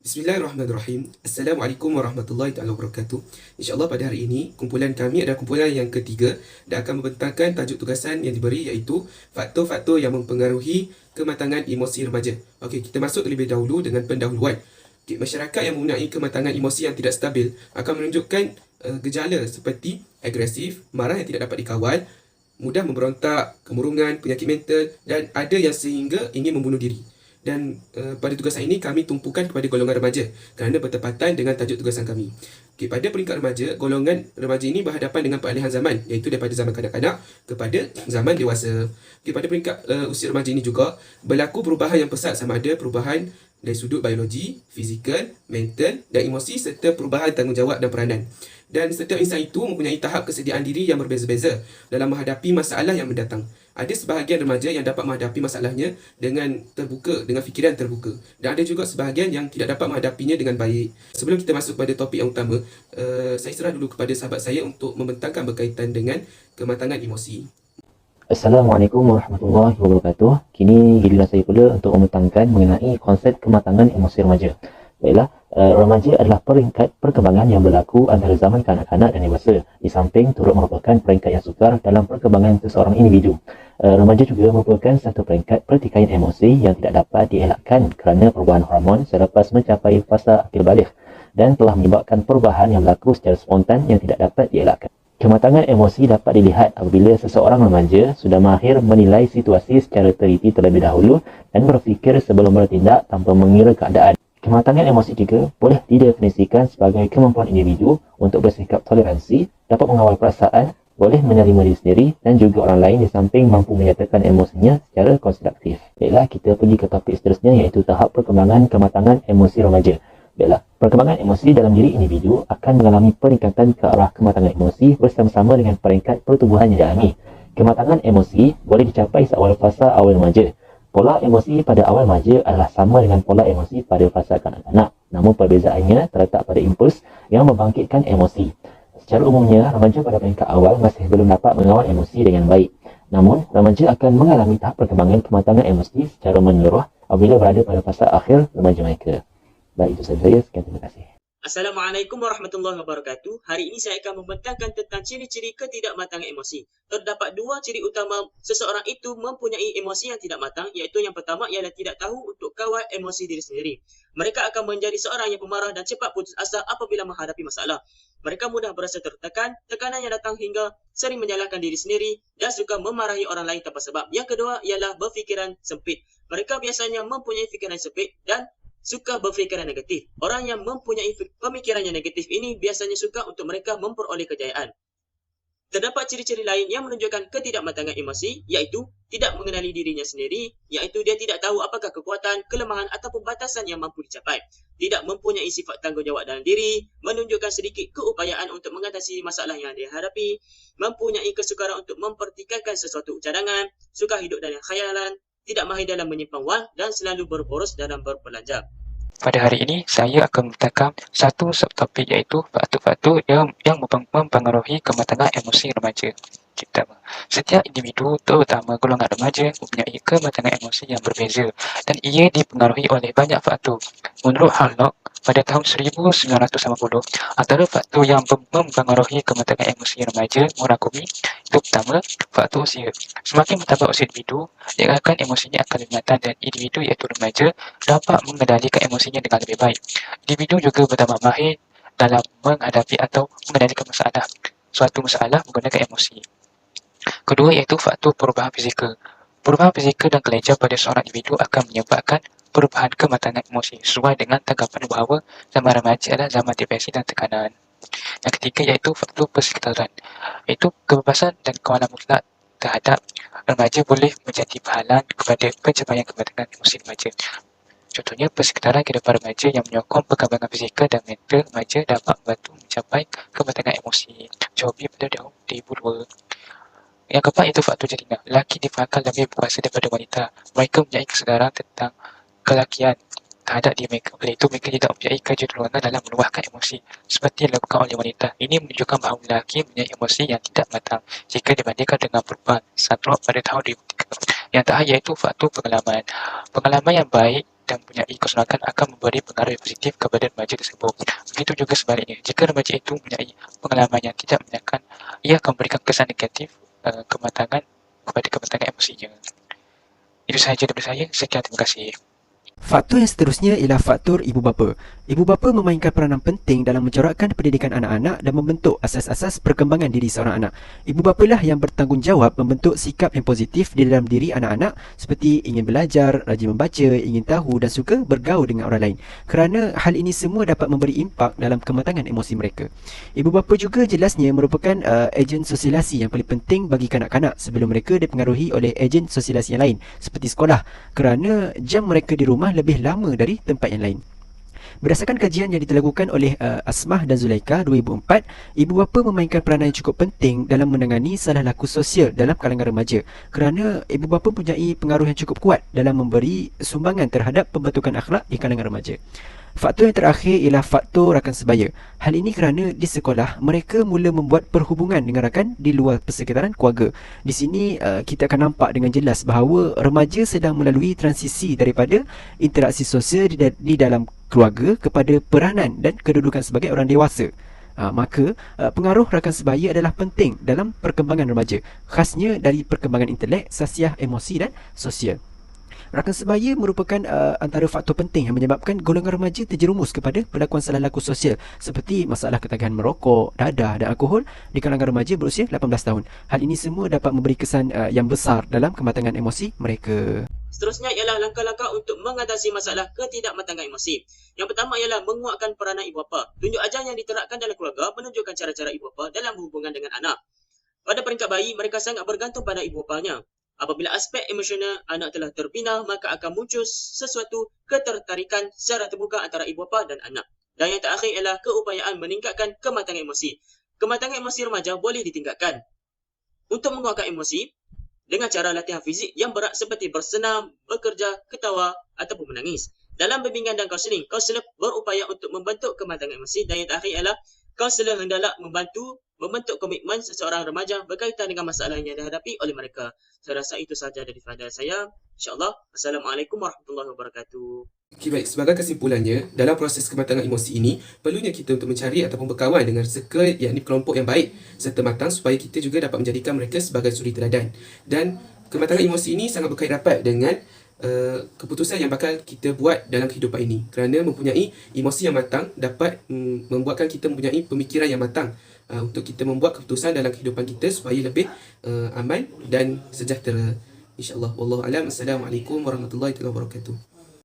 Bismillahirrahmanirrahim. Assalamualaikum warahmatullahi taala wabarakatuh. InsyaAllah pada hari ini, kumpulan kami adalah kumpulan yang ketiga dan akan membentangkan tajuk tugasan yang diberi iaitu faktor-faktor yang mempengaruhi kematangan emosi remaja. Okey, kita masuk terlebih dahulu dengan pendahuluan. Okey, masyarakat yang mempunyai kematangan emosi yang tidak stabil akan menunjukkan gejala seperti agresif, marah yang tidak dapat dikawal, mudah memberontak, kemurungan, penyakit mental dan ada yang sehingga ingin membunuh diri. Dan pada tugasan ini kami tumpukan kepada golongan remaja kerana bertepatan dengan tajuk tugasan kami. Okay, pada peringkat remaja, golongan remaja ini berhadapan dengan peralihan zaman iaitu daripada zaman kanak-kanak kepada zaman dewasa. Okay, pada peringkat usia remaja ini juga berlaku perubahan yang pesat sama ada perubahan dari sudut biologi, fizikal, mental dan emosi serta perubahan tanggungjawab dan peranan. Dan setiap insan itu mempunyai tahap kesediaan diri yang berbeza-beza dalam menghadapi masalah yang mendatang. Ada sebahagian remaja yang dapat menghadapi masalahnya dengan terbuka, dengan fikiran terbuka. Dan ada juga sebahagian yang tidak dapat menghadapinya dengan baik. Sebelum kita masuk pada topik yang utama, saya serah dulu kepada sahabat saya untuk membentangkan berkaitan dengan kematangan emosi. Assalamualaikum warahmatullahi wabarakatuh. Kini giliran saya pula untuk membentangkan mengenai konsep kematangan emosi remaja. Baiklah, remaja adalah peringkat perkembangan yang berlaku antara zaman kanak-kanak dan dewasa, di samping turut merupakan peringkat yang sukar dalam perkembangan seseorang individu. Remaja juga merupakan satu peringkat pertikaian emosi yang tidak dapat dielakkan kerana perubahan hormon selepas mencapai fasa akil baligh dan telah menyebabkan perubahan yang berlaku secara spontan yang tidak dapat dielakkan. Kematangan emosi dapat dilihat apabila seseorang remaja sudah mahir menilai situasi secara teliti terlebih dahulu dan berfikir sebelum bertindak tanpa mengira keadaan. Kematangan emosi juga boleh didefinisikan sebagai kemampuan individu untuk bersikap toleransi, dapat mengawal perasaan, boleh menerima diri sendiri dan juga orang lain di samping mampu menyatakan emosinya secara konstruktif. Baiklah, kita pergi ke topik seterusnya iaitu tahap perkembangan kematangan emosi remaja. Baiklah, perkembangan emosi dalam diri individu akan mengalami peningkatan ke arah kematangan emosi bersama-sama dengan peringkat pertumbuhan yang dialami. Kematangan emosi boleh dicapai seawal fasa awal remaja. Pola emosi pada awal remaja adalah sama dengan pola emosi pada fasa kanak-kanak. Namun perbezaannya terletak pada impuls yang membangkitkan emosi. Secara umumnya, remaja pada peringkat awal masih belum dapat mengawal emosi dengan baik. Namun, remaja akan mengalami tahap perkembangan kematangan emosi secara menyeluruh apabila berada pada fasa akhir remaja mereka. Baik, itu sahaja saya. Sekian, terima kasih. Assalamualaikum warahmatullahi wabarakatuh. Hari ini saya akan membentangkan tentang ciri-ciri ketidakmatangan emosi. Terdapat dua ciri utama seseorang itu mempunyai emosi yang tidak matang, iaitu yang pertama ialah tidak tahu untuk kawal emosi diri sendiri. Mereka akan menjadi seorang yang pemarah dan cepat putus asa apabila menghadapi masalah. Mereka mudah berasa tertekan, tekanan yang datang hingga sering menyalahkan diri sendiri dan suka memarahi orang lain tanpa sebab. Yang kedua ialah berfikiran sempit. Mereka biasanya mempunyai fikiran sempit dan suka berfikiran negatif. Orang yang mempunyai pemikiran yang negatif ini biasanya suka untuk mereka memperoleh kejayaan. Terdapat ciri-ciri lain yang menunjukkan ketidakmatangan emosi, iaitu tidak mengenali dirinya sendiri, iaitu dia tidak tahu apakah kekuatan, kelemahan ataupun batasan yang mampu dicapai. Tidak mempunyai sifat tanggungjawab dalam diri, menunjukkan sedikit keupayaan untuk mengatasi masalah yang dihadapi, mempunyai kesukaran untuk mempertikaikan sesuatu cadangan, suka hidup dalam khayalan, tidak mahir dalam menyimpan wang dan selalu berboros dalam berbelanja. Pada hari ini, saya akan membentangkan satu subtopik iaitu faktor-faktor yang mempengaruhi kematangan emosi remaja kita. Setiap individu, terutama golongan remaja, mempunyai kematangan emosi yang berbeza dan ia dipengaruhi oleh banyak faktor. Menurut Harlock, pada tahun 1980, antara faktor yang mempengaruhi kematangan emosi remaja merangkumi itu pertama, faktor usia. Semakin bertambah usia individu, diarahkan emosinya akan lebih matang dan individu iaitu remaja dapat mengendalikan emosinya dengan lebih baik. Individu juga bertambah mahir dalam menghadapi atau mengendalikan suatu masalah menggunakan emosi. Kedua iaitu faktor perubahan fizikal. Perubahan fizikal dan kelenjar pada seorang individu akan menyebabkan perubahan kematangan emosi sesuai dengan tanggapan bahawa zaman remaja adalah zaman depresi dan tekanan. Yang ketiga iaitu faktor persekitaran, iaitu kebebasan dan kawalan mutlak terhadap remaja boleh menjadi penghalang kepada pencapaian kematangan emosi remaja. Contohnya, persekitaran kehidupan remaja yang menyokong perkembangan fizikal dan mental remaja dapat membantu mencapai kematangan emosi. Joby pada tahun 2002. Yang keempat itu faktor jaringan. Lelaki difahamkan lebih berkuasa daripada wanita. Mereka mempunyai kesedaran tentang kelakian terhadap diri mereka. Oleh itu, mereka tidak mempunyai kecenderungan dalam meluahkan emosi seperti yang dilakukan oleh wanita. Ini menunjukkan bahawa lelaki mempunyai emosi yang tidak matang jika dibandingkan dengan perempuan. Sandrock pada tahun 2003. Yang terakhir iaitu faktor pengalaman. Pengalaman yang baik dan mempunyai keseronokan akan memberi pengaruh yang positif kepada remaja tersebut. Begitu juga sebaliknya, jika remaja itu mempunyai pengalaman yang tidak menyenangkan, ia akan memberikan kesan negatif kematangan kepada kematangan emosinya. Itu sahaja daripada saya. Sekian, terima kasih. Faktor yang seterusnya ialah faktor ibu bapa. Ibu bapa memainkan peranan penting dalam mencorakkan pendidikan anak-anak dan membentuk asas-asas perkembangan diri seorang anak. Ibu bapalah yang bertanggungjawab membentuk sikap yang positif di dalam diri anak-anak seperti ingin belajar, rajin membaca, ingin tahu dan suka bergaul dengan orang lain. Kerana hal ini semua dapat memberi impak dalam kematangan emosi mereka. Ibu bapa juga jelasnya merupakan ejen sosialisasi yang paling penting bagi kanak-kanak sebelum mereka dipengaruhi oleh ejen sosialisasi yang lain seperti sekolah, kerana jam mereka di rumah lebih lama dari tempat yang lain. Berdasarkan kajian yang dilakukan oleh Asmah dan Zulaika 2004, ibu bapa memainkan peranan yang cukup penting dalam menangani salah laku sosial dalam kalangan remaja kerana ibu bapa mempunyai pengaruh yang cukup kuat dalam memberi sumbangan terhadap pembentukan akhlak di kalangan remaja. Faktor yang terakhir ialah faktor rakan sebaya. Hal ini kerana di sekolah mereka mula membuat perhubungan dengan rakan di luar persekitaran keluarga. Di sini kita akan nampak dengan jelas bahawa remaja sedang melalui transisi daripada interaksi sosial di dalam keluarga kepada peranan dan kedudukan sebagai orang dewasa. Maka pengaruh rakan sebaya adalah penting dalam perkembangan remaja, khasnya dari perkembangan intelek, sasiah, emosi dan sosial. Rakan sebaya merupakan antara faktor penting yang menyebabkan golongan remaja terjerumus kepada perlakuan salah laku sosial seperti masalah ketagihan merokok, dadah dan alkohol di kalangan remaja berusia 18 tahun. Hal ini semua dapat memberi kesan yang besar dalam kematangan emosi mereka. Seterusnya ialah langkah-langkah untuk mengatasi masalah ketidakmatangan emosi. Yang pertama ialah menguatkan peranan ibu bapa. Tunjuk ajar yang diterapkan dalam keluarga menunjukkan cara-cara ibu bapa dalam hubungan dengan anak. Pada peringkat bayi, mereka sangat bergantung pada ibu bapanya. Apabila aspek emosional anak telah terbina, maka akan muncul sesuatu ketertarikan secara terbuka antara ibu bapa dan anak. Dan yang terakhir ialah keupayaan meningkatkan kematangan emosi. Kematangan emosi remaja boleh ditingkatkan untuk menguatkan emosi dengan cara latihan fizik yang berat seperti bersenam, bekerja, ketawa ataupun menangis. Dalam bimbingan dan kaunseling, kaunselor berupaya untuk membentuk kematangan emosi dan yang terakhir ialah kaunselor hendaklah membantu membentuk komitmen seseorang remaja berkaitan dengan masalah yang dihadapi oleh mereka. Saya rasa itu sahaja daripada saya. InsyaAllah. Assalamualaikum warahmatullahi wabarakatuh. Okay, baik. Sebagai kesimpulannya, dalam proses kematangan emosi ini, perlunya kita untuk mencari ataupun berkawan dengan circle, yakni kelompok yang baik serta matang supaya kita juga dapat menjadikan mereka sebagai suri teladan. Dan kematangan emosi ini sangat berkait rapat dengan keputusan yang bakal kita buat dalam kehidupan ini. Kerana mempunyai emosi yang matang dapat membuatkan kita mempunyai pemikiran yang matang untuk kita membuat keputusan dalam kehidupan kita supaya lebih aman dan sejahtera. InsyaAllah. Wallahu a'lam. Assalamualaikum warahmatullahi wabarakatuh.